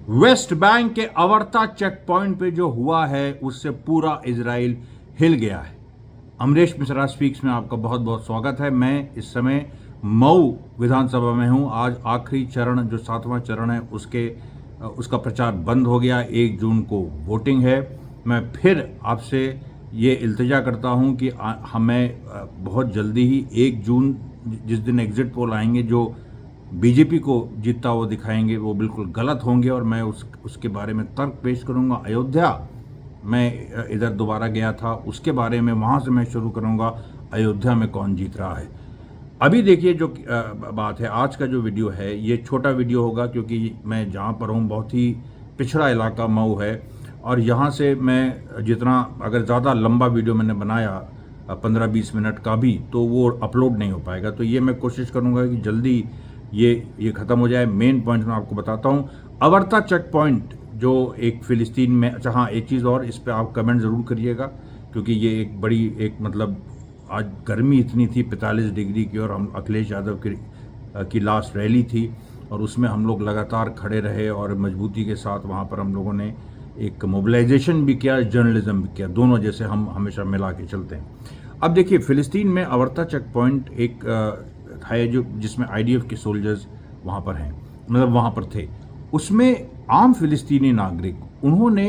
West Bank के अवर्ता check point पे जो हुआ है उससे पूरा इजराइल हिल गया है। अमरीश मिश्रा स्पीक्स में आपका बहुत बहुत स्वागत है। मैं इस समय मऊ विधानसभा में हूं। आज आखिरी चरण जो 7वां चरण है उसका प्रचार बंद हो गया। 1 जून को वोटिंग है। मैं फिर आपसे ये इल्तिजा करता हूं कि हमें बहुत जल्दी ही 1 जून जिस दिन एग्जिट पोल आएंगे जो बीजेपी को जीतता हुआ दिखाएंगे वो बिल्कुल गलत होंगे और मैं उसके बारे में तर्क पेश करूंगा। अयोध्या मैं इधर दोबारा गया था, उसके बारे में वहाँ से मैं शुरू करूंगा। अयोध्या में कौन जीत रहा है। अभी देखिए जो बात है, आज का जो वीडियो है ये छोटा वीडियो होगा क्योंकि मैं जहाँ पर हूँ बहुत ही पिछड़ा इलाका मऊ है और यहाँ से मैं जितना अगर ज़्यादा लंबा वीडियो मैंने बनाया 15-20 मिनट का भी तो वो अपलोड नहीं हो पाएगा। तो ये मैं कोशिश करूँगा कि जल्दी ये ख़त्म हो जाए। मेन पॉइंट मैं आपको बताता हूँ। अवर्ता चेक पॉइंट जो एक फ़िलिस्तीन में, अच्छा हाँ एक चीज़ और, इस पर आप कमेंट ज़रूर करिएगा क्योंकि ये एक बड़ी मतलब आज गर्मी इतनी थी 45 डिग्री की और हम अखिलेश यादव की लास्ट रैली थी और उसमें हम लोग लगातार खड़े रहे और मजबूती के साथ वहाँ पर हम लोगों ने एक मोबिलाइजेशन भी किया, जर्नलिज्म भी किया, दोनों जैसे हम हमेशा मिला के चलते हैं। अब देखिए फ़िलिस्तीन में अवर्ता चेक पॉइंट एक है जो जिसमें आईडीएफ के सोल्जर्स वहाँ पर हैं, मतलब वहाँ पर थे। उसमें आम फ़िलिस्तीनी नागरिक उन्होंने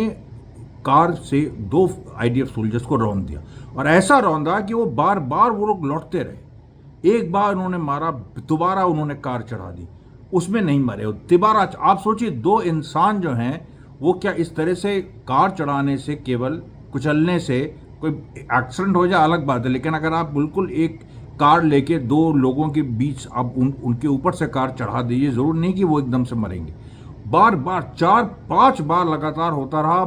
कार से 2 आईडीएफ सोल्जर्स को रौंद दिया और ऐसा रौंदा कि वो बार बार वो लोग लौटते रहे। एक बार उन्होंने मारा, दोबारा उन्होंने कार चढ़ा दी, उसमें नहीं मरे, दोबारा। आप सोचिए 2 इंसान जो हैं वो क्या इस तरह से कार चढ़ाने से, केवल कुचलने से कोई एक्सीडेंट हो जाए अलग बात है, लेकिन अगर आप बिल्कुल एक कार लेके 2 लोगों के बीच आप उनके ऊपर से कार चढ़ा दीजिए, ज़रूर नहीं कि वो एकदम से मरेंगे। बार बार 4-5 बार लगातार होता रहा।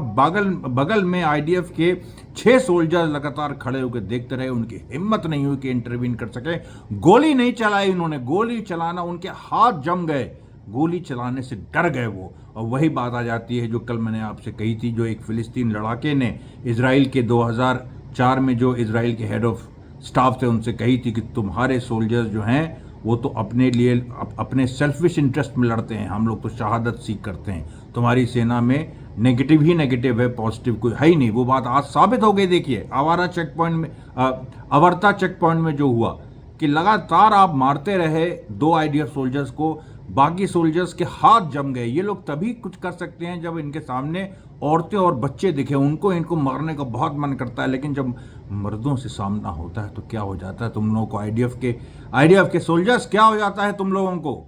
बगल में आईडीएफ के 6 सोल्जर लगातार खड़े होकर देखते रहे। उनकी हिम्मत नहीं हुई कि इंटरवीन कर सके। गोली नहीं चलाई उन्होंने, गोली चलाना उनके हाथ जम गए, गोली चलाने से डर गए वो। और वही बात आ जाती है जो कल मैंने आपसे कही थी, जो एक फ़िलिस्तीन लड़ाके ने इजराइल के 2004 में जो इजराइल के हेड ऑफ स्टाफ थे उनसे कही थी कि तुम्हारे सोल्जर्स जो हैं वो तो अपने लिए अपने सेल्फिश इंटरेस्ट में लड़ते हैं, हम लोग तो शहादत सीख करते हैं। तुम्हारी सेना में नेगेटिव ही नेगेटिव है, पॉजिटिव कोई है ही नहीं। वो बात आज साबित हो गई। देखिए अवर्ता चेक पॉइंट में जो हुआ कि लगातार आप मारते रहे 2 आईडीएफ सोल्जर्स को, बाकी सोल्जर्स के हाथ जम गए। ये लोग तभी कुछ कर सकते हैं जब इनके सामने औरतें और बच्चे दिखे। इनको मारने का बहुत मन करता है, लेकिन जब मर्दों से सामना होता है तो क्या हो जाता है तुम लोगों को, आईडीएफ के सोल्जर्स, क्या हो जाता है तुम लोगों को।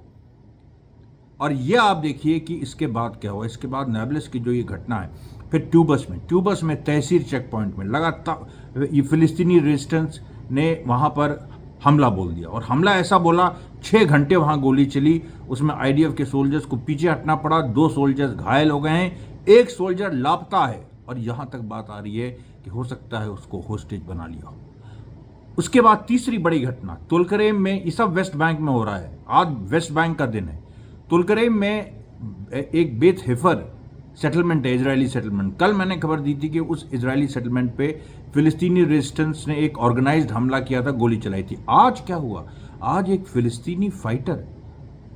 और ये आप देखिए कि इसके बाद क्या हुआ। इसके बाद नाब्लस की जो ये घटना है, फिर ट्यूबस में तहसीर चेक पॉइंट में लगातार ये फिलिस्तीनी रेजिस्टेंस ने वहाँ पर हमला बोल दिया और हमला ऐसा बोला, 6 घंटे वहाँ गोली चली। उसमें आईडीएफ के सोल्जर्स को पीछे हटना पड़ा, 2 सोल्जर्स घायल हो गए हैं, 1 सोल्जर लापता है और यहाँ तक बात आ रही है कि हो सकता है उसको होस्टेज बना लिया हो। उसके बाद तीसरी बड़ी घटना तुलकरेम में, ये सब वेस्ट बैंक में हो रहा है। आज वेस्ट बैंक का दिन है। तुलकरेम में एक बेत हेफर सेटलमेंट है, इजरायली सेटलमेंट। कल मैंने खबर दी थी कि उस इजरायली सेटलमेंट पे फिलिस्तीनी रेजिस्टेंस ने एक ऑर्गेनाइज्ड हमला किया था, गोली चलाई थी। आज क्या हुआ, आज एक फिलिस्तीनी फाइटर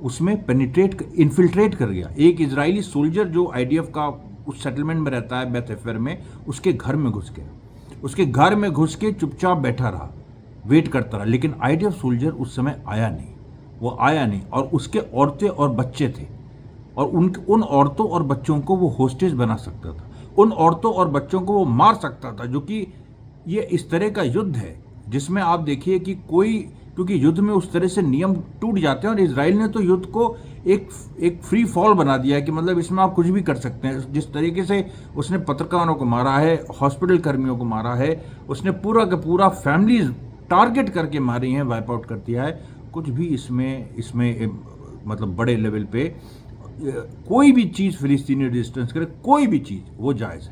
उसमें इन्फिल्ट्रेट कर गया। एक इजरायली सोल्जर जो आईडीएफ का उस सेटलमेंट में रहता है बेत हेफर में, उसके घर में घुस गया। उसके घर में घुस के चुपचाप बैठा रहा, वेट करता रहा, लेकिन आईडीएफ सोल्जर उस समय आया नहीं और उसके औरतें और बच्चे थे और उन औरतों और बच्चों को वो होस्टेज बना सकता था, उन औरतों और बच्चों को वो मार सकता था। जो कि ये इस तरह का युद्ध है जिसमें आप देखिए कि क्योंकि युद्ध में उस तरह से नियम टूट जाते हैं और इजराइल ने तो युद्ध को एक फ्री फॉल बना दिया है कि मतलब इसमें आप कुछ भी कर सकते हैं। जिस तरीके से उसने पत्रकारों को मारा है, हॉस्पिटल कर्मियों को मारा है, उसने पूरा का पूरा फैमिलीज टारगेट करके मारी हैं, वाइप आउट कर दिया है। कुछ भी इसमें मतलब बड़े लेवल पे कोई भी चीज़ फिलिस्तीनी रेजिस्टेंस करे, कोई भी चीज़ वो जायज़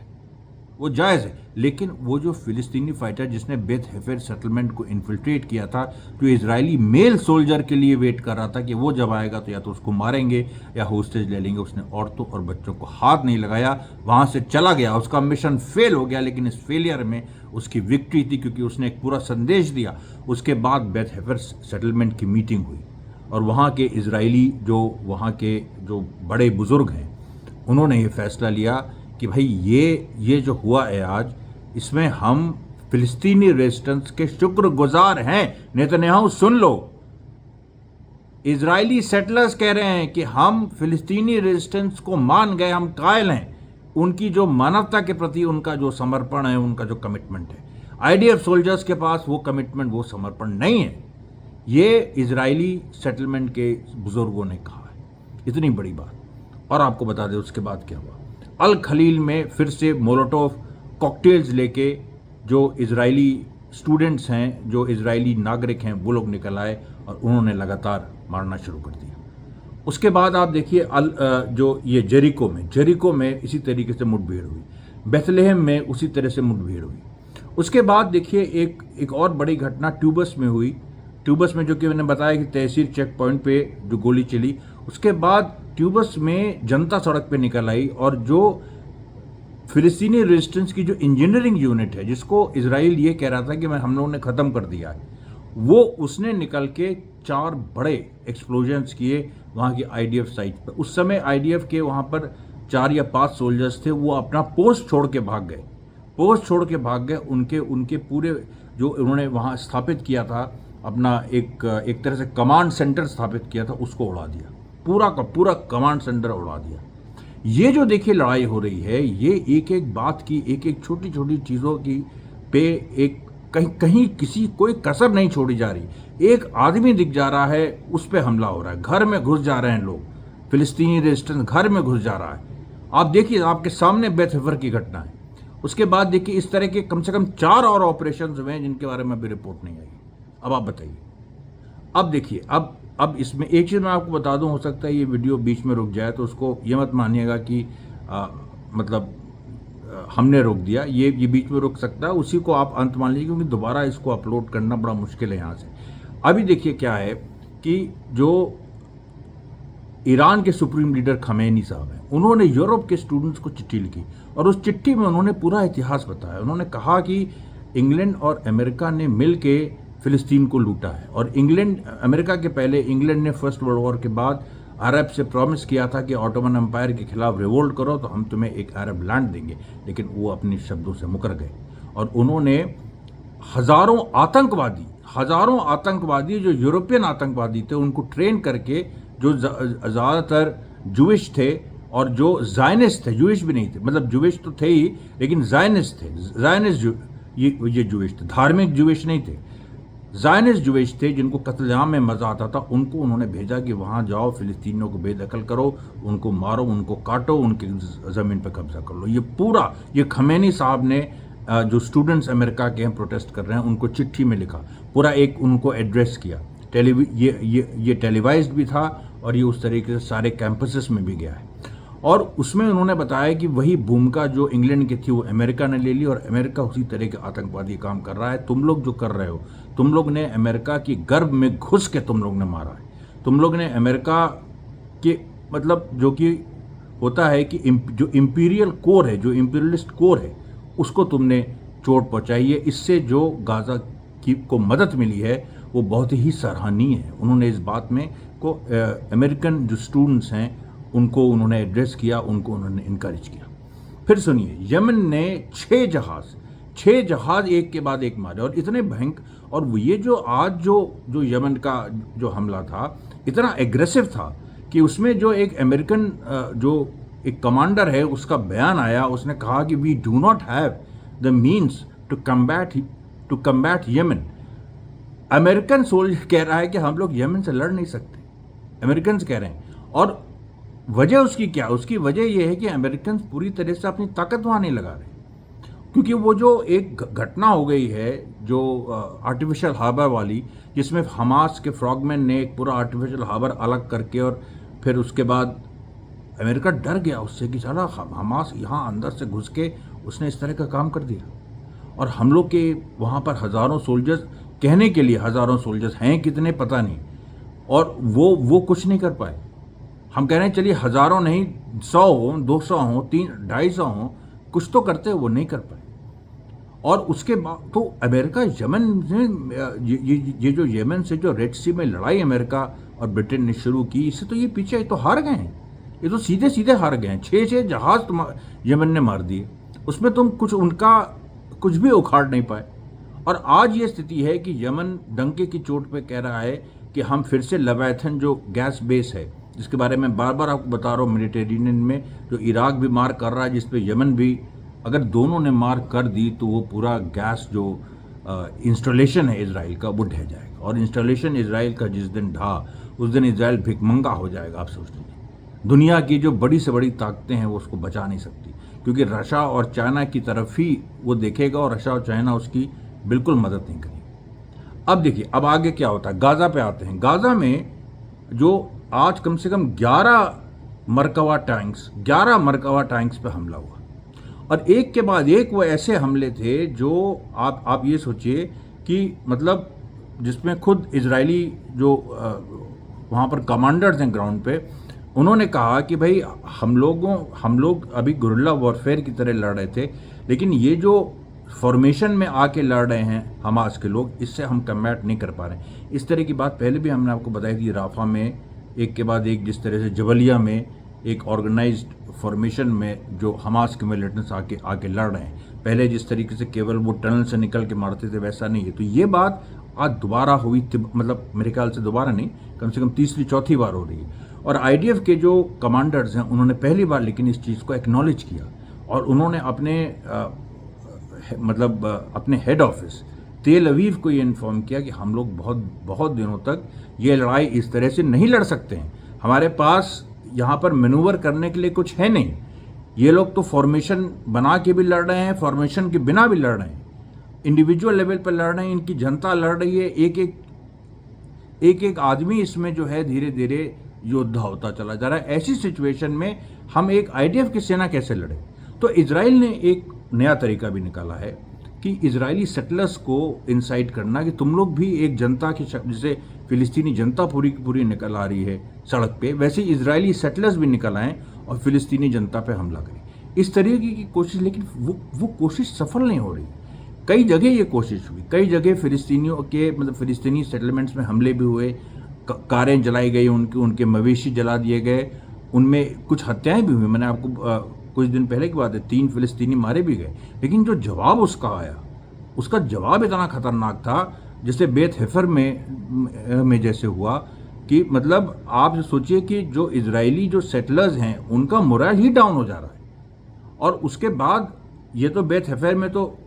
है। लेकिन वो जो फिलिस्तीनी फाइटर जिसने बेत हेफर सेटलमेंट को इन्फिल्ट्रेट किया था, जो इजरायली मेल सोल्जर के लिए वेट कर रहा था कि वो जब आएगा तो या तो उसको मारेंगे या होस्टेज ले लेंगे, उसने औरतों और बच्चों को हाथ नहीं लगाया, वहाँ से चला गया। उसका मिशन फेल हो गया, लेकिन इस फेलियर में उसकी विक्ट्री थी क्योंकि उसने एक पूरा संदेश दिया। उसके बाद बेत हेफर सेटलमेंट की मीटिंग हुई और वहाँ के इजरायली जो बड़े बुजुर्ग हैं उन्होंने ये फैसला लिया कि भाई ये जो हुआ है आज, इसमें हम फिलिस्तीनी रेजिस्टेंस के शुक्रगुजार हैं। नेतन्याहू सुन लो, इजरायली सेटलर्स कह रहे हैं कि हम फिलिस्तीनी रेजिस्टेंस को मान गए, हम कायल हैं। उनकी जो मानवता के प्रति उनका जो समर्पण है, उनका जो कमिटमेंट है, आईडीएफ सोल्जर्स के पास वो कमिटमेंट, वो समर्पण नहीं है। ये इजरायली सेटलमेंट के बुजुर्गों ने कहा है। इतनी बड़ी बात। और आपको बता दें उसके बाद क्या हुआ। अल खलील में फिर से मोलोटोव कॉकटेल्स लेके जो इजरायली स्टूडेंट्स हैं, जो इजरायली नागरिक हैं, वो लोग निकल आए और उन्होंने लगातार मारना शुरू कर दिया। उसके बाद आप देखिए जो ये जेरिको में इसी तरीके से मुठभेड़ हुई, बेथलेहम में उसी तरह से मुठभेड़ हुई। उसके बाद देखिए एक और बड़ी घटना ट्यूबस में हुई। ट्यूबस में, जो कि मैंने बताया कि तहसील चेक पॉइंट पे जो गोली चली, उसके बाद ट्यूबस में जनता सड़क पे निकल आई और जो फिलिस्तीनी रेजिस्टेंस की जो इंजीनियरिंग यूनिट है, जिसको इजराइल ये कह रहा था कि हम लोगों ने ख़त्म कर दिया है, वो उसने निकल के 4 बड़े एक्सप्लोजन्स किए वहाँ की आईडीएफ साइट पर। उस समय आईडीएफ के वहाँ पर 4 या 5 सोल्जर्स थे, वो अपना पोस्ट छोड़ के भाग गए। उनके पूरे जो उन्होंने वहाँ स्थापित किया था, अपना एक तरह से कमांड सेंटर स्थापित किया था, उसको उड़ा दिया। पूरा का पूरा कमांड सेंटर उड़ा दिया। ये जो देखिए लड़ाई हो रही है, ये एक एक बात की, एक एक छोटी छोटी चीज़ों की पे एक कहीं किसी कोई कसर नहीं छोड़ी जा रही। एक आदमी दिख जा रहा है, उस पर हमला हो रहा है। घर में घुस जा रहे हैं लोग, फिलिस्तीनी रेजिस्टेंस घर में घुस जा रहा है। आप देखिए, आपके सामने बेथफर की घटना है। उसके बाद देखिए इस तरह के कम से कम 4 और ऑपरेशन हुए हैं जिनके बारे में अभी रिपोर्ट नहीं आई। अब आप बताइए। अब देखिए, अब इसमें एक चीज़ मैं आपको बता दूं, हो सकता है ये वीडियो बीच में रुक जाए, तो उसको ये मत मानिएगा कि हमने रोक दिया। ये बीच में रुक सकता है, उसी को आप अंत मान लीजिए, क्योंकि दोबारा इसको अपलोड करना बड़ा मुश्किल है यहाँ से। अभी देखिए क्या है कि जो ईरान के सुप्रीम लीडर खमेनी साहब हैं, उन्होंने यूरोप के स्टूडेंट्स को चिट्ठी लिखी और उस चिट्ठी में उन्होंने पूरा इतिहास बताया। उन्होंने कहा कि इंग्लैंड और अमेरिका ने मिल के फिलिस्तीन को लूटा है, और अमेरिका के पहले इंग्लैंड ने फर्स्ट वर्ल्ड वॉर के बाद अरब से प्रॉमिस किया था कि ऑटोमन एम्पायर के खिलाफ रिवोल्ट करो तो हम तुम्हें एक अरब लैंड देंगे, लेकिन वो अपने शब्दों से मुकर गए। और उन्होंने हजारों आतंकवादी जो यूरोपियन आतंकवादी थे, उनको ट्रेन करके, जो ज़्यादातर जूइश थे और जो जायनिस्ट थे, जूइश भी नहीं थे, मतलब जूइश तो थे ही लेकिन जायनिस्ट थे। ये जूइश थे, धार्मिक जूइश नहीं थे, जायनिस्ट जूइश थे, जिनको कत्लेआम में मज़ा आता था। उनको उन्होंने भेजा कि वहाँ जाओ, फिलिस्तीनियों को बेदखल करो, उनको मारो, उनको काटो, उनकी ज़मीन पर कब्जा कर लो। ये खमेनी साहब ने जो स्टूडेंट्स अमेरिका के हैं प्रोटेस्ट कर रहे हैं, उनको चिट्ठी में लिखा, पूरा एक उनको एड्रेस किया। ये टेलीवाइज्ड भी था और ये उस तरीके से सारे कैंपसेस में भी गया है। और उसमें उन्होंने बताया कि वही भूमिका जो इंग्लैंड की थी वो अमेरिका ने ले ली, और अमेरिका उसी तरह के आतंकवादी काम कर रहा है। तुम लोग जो कर रहे हो, तुम लोग ने अमेरिका की गर्भ में घुस के तुम लोग ने मारा है। तुम लोग ने अमेरिका के, मतलब जो कि होता है कि जो इंपीरियल कोर है, जो इंपीरियलिस्ट कोर है, उसको तुमने चोट पहुंचाई है। इससे जो गाजा को मदद मिली है वो बहुत ही सराहनीय है। उन्होंने इस बात में को अमेरिकन जो स्टूडेंट्स हैं उनको उन्होंने एड्रेस किया, उनको उन्होंने इनकरेज किया। फिर सुनिए, यमन ने 6 जहाज एक के बाद एक मारे, और इतने भयंकर, और ये जो आज जो यमन का जो हमला था इतना एग्रेसिव था कि उसमें जो एक अमेरिकन जो एक कमांडर है, उसका बयान आया। उसने कहा कि we do not have the means to combat Yemen. American soldier कह रहा है कि हम लोग यमन से लड़ नहीं सकते, अमेरिकन कह रहे हैं। और वजह उसकी क्या? उसकी वजह यह है कि अमेरिकन पूरी तरह से अपनी ताकत वहाँ नहीं लगा रहे, क्योंकि वो जो एक घटना हो गई है जो आर्टिफिशियल हार्बर वाली, जिसमें हमास के फ्रॉगमैन ने एक पूरा आर्टिफिशियल हार्बर अलग करके, और फिर उसके बाद अमेरिका डर गया उससे कि साला हमास यहाँ अंदर से घुस के उसने इस तरह का काम कर दिया। और हम लोग के वहाँ पर हज़ारों सोल्जर्स, कहने के लिए हज़ारों सोल्जर्स हैं, कितने पता नहीं, और वो कुछ नहीं कर पाए। हम कह रहे हैं चलिए हज़ारों नहीं, 100 हो, 200 हो, 250 हो, कुछ तो करते, वो नहीं कर पाए। और उसके बाद तो अमेरिका यमन से, ये जो यमन से जो रेड सी में लड़ाई अमेरिका और ब्रिटेन ने शुरू की, इससे तो ये पीछे तो हार गए हैं। ये तो सीधे सीधे हार गए हैं। 6 जहाज यमन ने मार दिए, उसमें तुम कुछ उनका कुछ भी उखाड़ नहीं पाए। और आज ये स्थिति है कि यमन डंके की चोट पे कह रहा है कि हम फिर से लेविएथन जो गैस बेस है, जिसके बारे में बार बार आपको बता रहा हूँ, मेडिटेरेनियन में जो इराक भी मार कर रहा है, जिस पे यमन भी, अगर दोनों ने मार कर दी तो वो पूरा गैस जो इंस्टॉलेशन है इजराइल का वो ढह जाएगा। और इंस्टॉलेशन इजराइल का जिस दिन ढहा उस दिन इजराइल भिखमंगा हो जाएगा। आप सोच लीजिए, दुनिया की जो बड़ी से बड़ी ताकतें हैं वो उसको बचा नहीं सकती, क्योंकि रशिया और चाइना की तरफ ही वो देखेगा और रशिया और चाइना उसकी बिल्कुल मदद नहीं करेगी। अब देखिए अब आगे क्या होता है। गाज़ा पे आते हैं। गाज़ा में जो आज कम से कम 11 मरकवा टैंक्स पे हमला हुआ, और एक के बाद एक वो ऐसे हमले थे जो आप ये सोचिए कि मतलब जिसमें खुद इजरायली जो वहाँ पर कमांडर्स हैं ग्राउंड पे, उन्होंने कहा कि भाई हम लोग अभी गुरिल्ला वॉरफेयर की तरह लड़ रहे थे, लेकिन ये जो फॉर्मेशन में आके लड़ रहे हैं हमास के लोग, इससे हम कम्बैट नहीं कर पा रहे हैं। इस तरह की बात पहले भी हमने आपको बताई थी। राफा में एक के बाद एक, जिस तरह से जबलिया में एक ऑर्गेनाइज्ड फॉर्मेशन में जो हमास के मिलिटेंट्स आके लड़ रहे हैं, पहले जिस तरीके से केवल वो टनल से निकल के मारते थे वैसा नहीं है। तो ये बात आज दोबारा हुई, मतलब मेरे ख्याल से दोबारा नहीं, कम से कम तीसरी चौथी बार हो रही है। और आईडीएफ के जो कमांडर्स हैं उन्होंने पहली बार लेकिन इस चीज़ को एक्नॉलेज किया, और उन्होंने अपने हेड ऑफिस तेल अवीव को ये इन्फॉर्म किया कि हम लोग बहुत दिनों तक ये लड़ाई इस तरह से नहीं लड़ सकते हैं, हमारे पास यहाँ पर मैनूवर करने के लिए कुछ है नहीं। ये लोग तो फॉर्मेशन बना के भी लड़ रहे हैं, फॉर्मेशन के बिना भी लड़ रहे हैं, इंडिविजुअल लेवल पर लड़ रहे हैं, इनकी जनता लड़ रही है। एक आदमी इसमें जो है धीरे धीरे योद्धा होता चला जा रहा है। ऐसी सिचुएशन में हम एक आईडीएफ की सेना कैसे लड़े? तो इजराइल ने एक नया तरीका भी निकाला है कि इजरायली सेटलर्स को इंसाइट करना कि तुम लोग भी एक जनता की शक्ल, जैसे फिलिस्तीनी जनता पूरी की पूरी निकल आ रही है सड़क पे, वैसे इजरायली सेटलर्स भी निकल आएँ और फिलिस्तीनी जनता पे हमला करें। इस तरीके की कोशिश, लेकिन वो कोशिश सफल नहीं हो रही। कई जगह ये कोशिश हुई, कई जगह फिलिस्तीनी सेटलमेंट्स में हमले भी हुए, कारें जलाई गई, उनके मवेशी जला दिए गए, उनमें कुछ हत्याएं भी हुई। मैंने आपको कुछ दिन पहले की बात है, 3 फिलिस्तीनी मारे भी गए। लेकिन जो जवाब उसका आया, उसका जवाब इतना खतरनाक था, जैसे बेत हेफर में जैसे हुआ कि मतलब आप सोचिए कि जो इजरायली जो सेटलर्स हैं उनका मोरल ही डाउन हो जा रहा है। और उसके बाद ये तो बेत हेफर में तो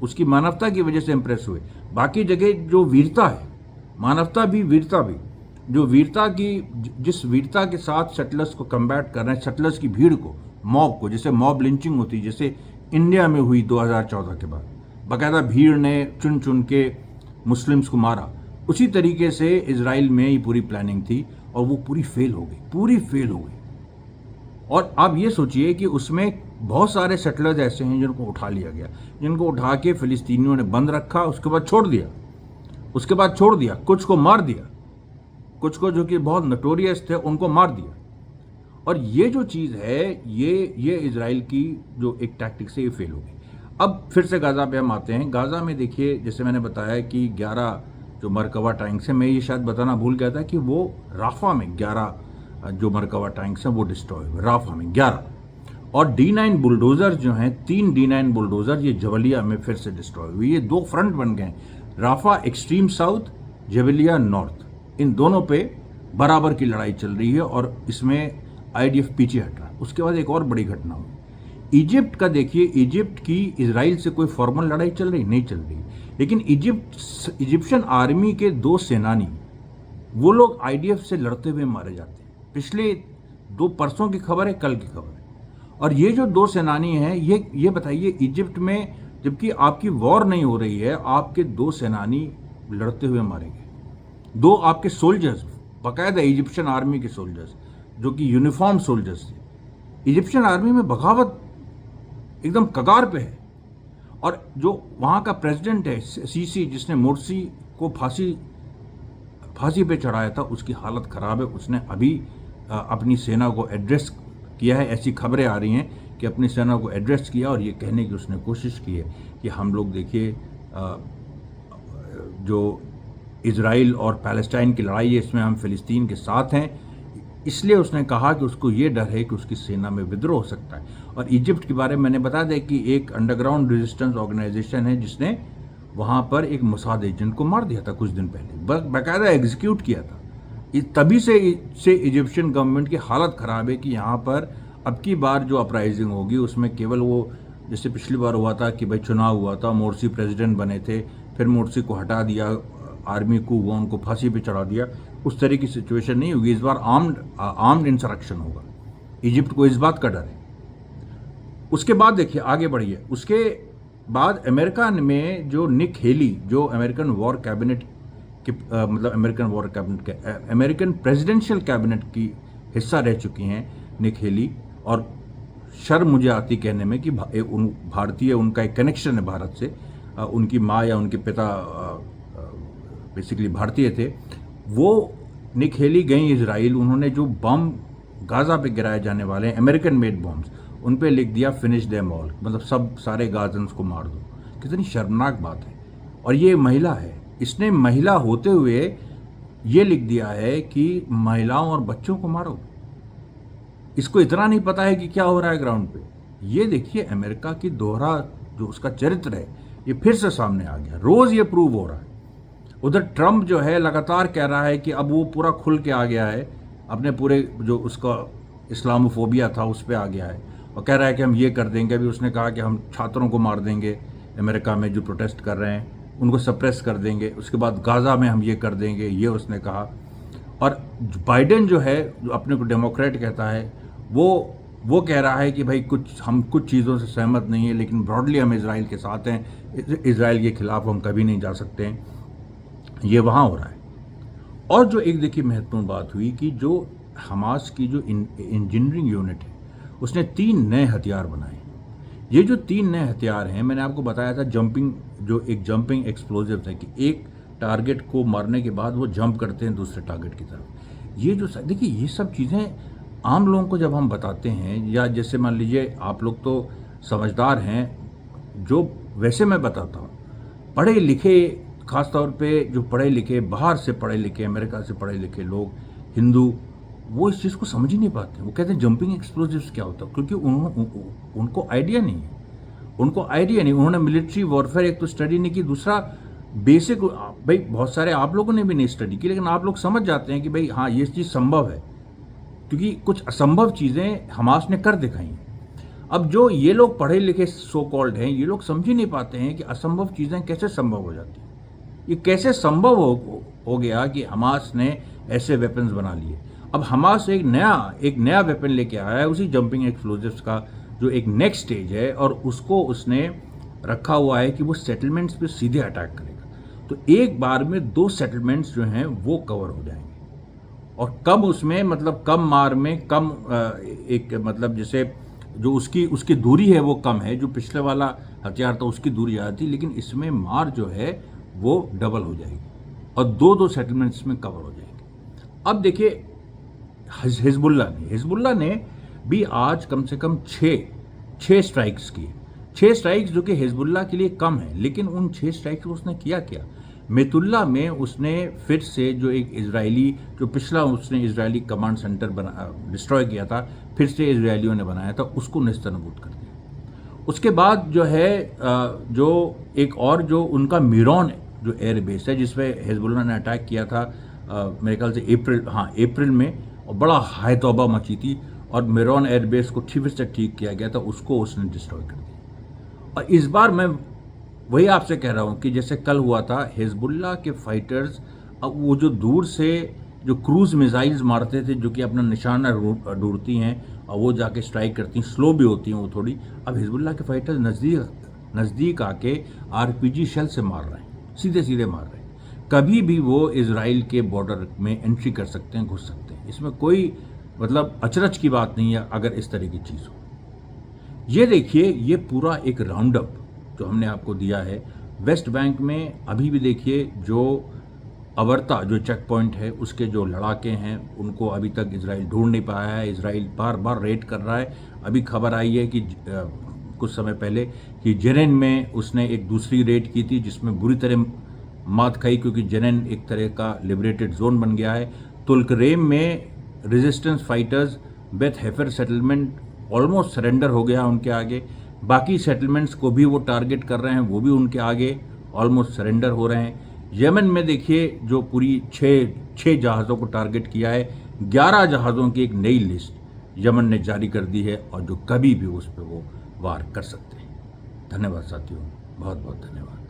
उसकी मानवता की वजह से इंप्रेस हुए, बाकी जगह जो वीरता है, मानवता भी वीरता भी, जो वीरता की, जिस वीरता के साथ सेटलर्स को कम्बैट कर रहे हैं, सेटलर्स की भीड़ को, मॉब को, जैसे मॉब लिंचिंग होती है जैसे इंडिया में हुई 2014 के बाद, बाकायदा भीड़ ने चुन चुन के मुस्लिम्स को मारा, उसी तरीके से इजराइल में ये पूरी प्लानिंग थी और वो पूरी फेल हो गई। और आप ये सोचिए कि उसमें बहुत सारे सेटलर्स ऐसे हैं जिनको उठा लिया गया, जिनको उठा के फिलिस्तीनियों ने बंद रखा, उसके बाद छोड़ दिया, कुछ को मार दिया, कुछ को जो कि बहुत नटोरियस थे उनको मार दिया। और ये जो चीज़ है, ये इजराइल की जो एक टैक्टिक से ये फेल हो गई। अब फिर से गाज़ा पे हम आते हैं। गाज़ा में देखिए, जैसे मैंने बताया कि 11 जो मरकवा टैंक्स हैं, मैं ये शायद बताना भूल गया था कि वो राफा में 11 जो मरकवा टैंक्स हैं वो डिस्ट्रॉय हुए, राफा में 11। और D9 बुलडोज़र जो हैं, 3 D9 बुलडोज़र ये जबलिया में फिर से डिस्ट्रॉय हुए। ये 2 फ्रंट बन गए, Rafah extreme south, Jabalia north, इन दोनों पे बराबर की लड़ाई चल रही है और इसमें आईडीएफ पीछे हट रहा है। उसके बाद एक और बड़ी घटना हुई इजिप्ट का। देखिए, इजिप्ट की इजराइल से कोई फॉर्मल लड़ाई चल रही नहीं चल रही, लेकिन इजिप्शियन आर्मी के 2 सेनानी, वो लोग आईडीएफ से लड़ते हुए मारे जाते हैं। पिछले 2 परसों की खबर है, कल की खबर है। और ये जो 2 सेनानी हैं, ये बताइए, इजिप्ट में जबकि आपकी वॉर नहीं हो रही है, आपके 2 सेनानी लड़ते हुए मारे गए। 2 आपके सोल्जर्स, बाकायदा इजिप्शियन आर्मी के सोल्जर्स, जो कि यूनिफॉर्म सोल्जर्स थे। इजिप्शियन आर्मी में बगावत एकदम कगार पे है। और जो वहाँ का प्रेसिडेंट है सीसी, जिसने मोर्सी को फांसी पे चढ़ाया था, उसकी हालत ख़राब है। उसने अभी अपनी सेना को एड्रेस किया है, ऐसी खबरें आ रही हैं कि अपनी सेना को एड्रेस किया और ये कहने की उसने कोशिश की है कि हम लोग देखिए, जो इजराइल और पैलेस्टाइन की लड़ाई है इसमें हम फ़िलिस्तीन के साथ हैं। इसलिए उसने कहा कि उसको ये डर है कि उसकी सेना में विद्रोह हो सकता है। और इजिप्ट के बारे में मैंने बता दिया कि एक अंडरग्राउंड रेजिस्टेंस ऑर्गेनाइजेशन है जिसने वहाँ पर एक मोसाद एजेंट को मार दिया था कुछ दिन पहले, बाकायदा एग्जीक्यूट किया था। तभी से इजिप्शियन गवर्नमेंट की हालत ख़राब है कि यहाँ पर अब की बार जो अपराइजिंग होगी उसमें केवल वो, जैसे पिछली बार हुआ था कि भाई चुनाव हुआ था, मोर्सी प्रेसिडेंट बने थे, फिर मोर्सी को हटा दिया, आर्मी को हुआ, उनको फांसी पे चढ़ा दिया, उस तरह की सिचुएशन नहीं होगी। इस बार आर्म्ड इंसरेक्शन होगा। इजिप्ट को इस बात का डर है। उसके बाद देखिए आगे बढ़िए, उसके बाद अमेरिका में जो निक हेली, जो अमेरिकन वॉर कैबिनेट के मतलब अमेरिकन प्रेसिडेंशियल कैबिनेट की हिस्सा रह चुकी हैं निक हेली, और शर्म मुझे आती कहने में कि भारतीय, उनका एक कनेक्शन है भारत से, उनकी माँ या उनके पिता बेसिकली भारतीय थे। वो निक हेली गई इजराइल, उन्होंने जो बम गाज़ा पे गिराए जाने वाले हैं अमेरिकन मेड बॉम्ब्स, उन पे लिख दिया फिनिश देम ऑल, मतलब सब सारे गाजन्स को मार दो। कितनी शर्मनाक बात है। और ये महिला है, इसने महिला होते हुए ये लिख दिया है कि महिलाओं और बच्चों को मारो। इसको इतना नहीं पता है कि क्या हो रहा है ग्राउंड पे। ये देखिए अमेरिका की दोहरा जो उसका चरित्र है ये फिर से सामने आ गया, रोज ये प्रूव हो रहा है। उधर ट्रम्प जो है लगातार कह रहा है कि अब वो पूरा खुल के आ गया है, अपने पूरे जो उसका इस्लामोफोबिया था उस पर आ गया है, और कह रहा है कि हम ये कर देंगे। अभी उसने कहा कि हम छात्रों को मार देंगे अमेरिका में जो प्रोटेस्ट कर रहे हैं, उनको सप्रेस कर देंगे, उसके बाद गाज़ा में हम ये कर देंगे, ये उसने कहा। और बाइडेन जो है, जो अपने को डेमोक्रेट कहता है, वो कह रहा है कि भाई हम कुछ चीज़ों से सहमत नहीं है, लेकिन ब्रॉडली हम इजराइल के साथ हैं, इजराइल के खिलाफ हम कभी नहीं जा सकते हैं। ये वहाँ हो रहा है। और जो एक देखिए महत्वपूर्ण बात हुई कि जो हमास की जो इंजीनियरिंग यूनिट है उसने 3 नए हथियार बनाए। ये जो 3 नए हथियार हैं, मैंने आपको बताया था जंपिंग एक्सप्लोजिव है कि एक टारगेट को मारने के बाद वो जंप करते हैं दूसरे टारगेट की तरफ। ये जो देखिए ये सब चीज़ें आम लोगों को जब हम बताते हैं, या जैसे मान लीजिए आप लोग तो समझदार हैं, जो वैसे मैं बताता हूँ, पढ़े लिखे, खासतौर पे जो पढ़े लिखे, बाहर से पढ़े लिखे, अमेरिका से पढ़े लिखे लोग, हिंदू, वो इस चीज़ को समझ ही नहीं पाते। वो कहते हैं जंपिंग एक्सप्लोजिव्स क्या होता है, क्योंकि उनको आइडिया नहीं है। उन्होंने मिलिट्री वॉरफेयर एक तो स्टडी नहीं की, दूसरा बेसिक, भाई बहुत सारे आप लोगों ने भी नहीं स्टडी की, लेकिन आप लोग समझ जाते हैं कि भाई हाँ ये चीज़ संभव है, क्योंकि कुछ असंभव चीज़ें हमास ने कर दिखाई हैं। अब जो ये लोग पढ़े लिखे सो कॉल्ड हैं, ये लोग समझ ही नहीं पाते हैं कि असंभव चीज़ें कैसे संभव हो जाती हैं। ये कैसे संभव हो गया कि हमास ने ऐसे वेपन्स बना लिए। अब हमास एक नया वेपन लेके आया है, उसी जंपिंग एक्सप्लोजिव्स का जो एक नेक्स्ट स्टेज है, और उसको उसने रखा हुआ है कि वो सेटलमेंट्स पे सीधे अटैक करेगा। तो एक बार में 2 सेटलमेंट्स जो हैं वो कवर हो जाएंगे, और कम उसमें, मतलब कम मार में कम एक, मतलब जैसे जो उसकी दूरी है वो कम है, जो पिछले वाला हथियार था उसकी दूरी ज़्यादा थी, लेकिन इसमें मार जो है वो डबल हो जाएगी, और 2 सेटलमेंट्स में कवर हो जाएंगे। अब देखिए हिजबुल्ला ने भी आज कम से कम 6 स्ट्राइक्स किए। 6 स्ट्राइक्स जो कि हिजबुल्ला के लिए कम है, लेकिन उन 6 स्ट्राइक्स को उसने किया क्या? मेतुल्ला में उसने फिर से जो एक इजरायली, जो पिछला उसने इजरायली कमांड सेंटर डिस्ट्रॉय किया था, फिर से इजरायलियों ने बनाया था, उसको नेस्तनाबूद कर दिया। उसके बाद जो है जो एक और जो उनका मिरोन जो एयर बेस है, जिसपे हिजबुल्ला ने अटैक किया था मेरे ख्याल से अप्रैल में, और बड़ा हाय तौबा मची थी, और मिरोन एयर बेस को फिर से ठीक किया गया था, उसको उसने डिस्ट्रॉय कर दिया। और इस बार मैं वही आपसे कह रहा हूँ कि जैसे कल हुआ था, हिजबुल्ला के फाइटर्स अब वो जो दूर से जो क्रूज मिसाइल्स मारते थे, जो कि अपना निशाना ढूंढती हैं और वो जाके स्ट्राइक करती हैं, स्लो भी होती हैं वो थोड़ी, अब हिजबुल्ला के फाइटर्स नज़दीक आके RPG शेल से मार रहे हैं, सीधे सीधे मार रहे हैं। कभी भी वो इजराइल के बॉर्डर में एंट्री कर सकते हैं, घुस सकते हैं। इसमें कोई मतलब अचरज की बात नहीं है अगर इस तरह की चीज़ हो। ये देखिए, ये पूरा एक राउंड अप जो हमने आपको दिया है वेस्ट बैंक में। अभी भी देखिए जो अवर्ता जो चेक पॉइंट है, उसके जो लड़ाके हैं उनको अभी तक इजराइल ढूंढ नहीं पाया है। इजराइल बार बार रेड कर रहा है। अभी खबर आई है कि कुछ समय पहले कि जेरेन में उसने एक दूसरी रेड की थी, जिसमें बुरी तरह मात खाई, क्योंकि जेरेन एक तरह का लिबरेटेड जोन बन गया है। तुल्करेम में resistance fighters Beth heifer settlement almost surrender हो गया उनके आगे। बाकी सेटलमेंट्स को भी वो टारगेट कर रहे हैं, वो भी उनके आगे ऑलमोस्ट सरेंडर हो रहे हैं। यमन में देखिए जो पूरी छः जहाज़ों को टारगेट किया है, 11 जहाज़ों की एक नई लिस्ट यमन ने जारी कर दी है और जो कभी भी उस पर वो वार कर सकते हैं। धन्यवाद साथियों, बहुत बहुत धन्यवाद।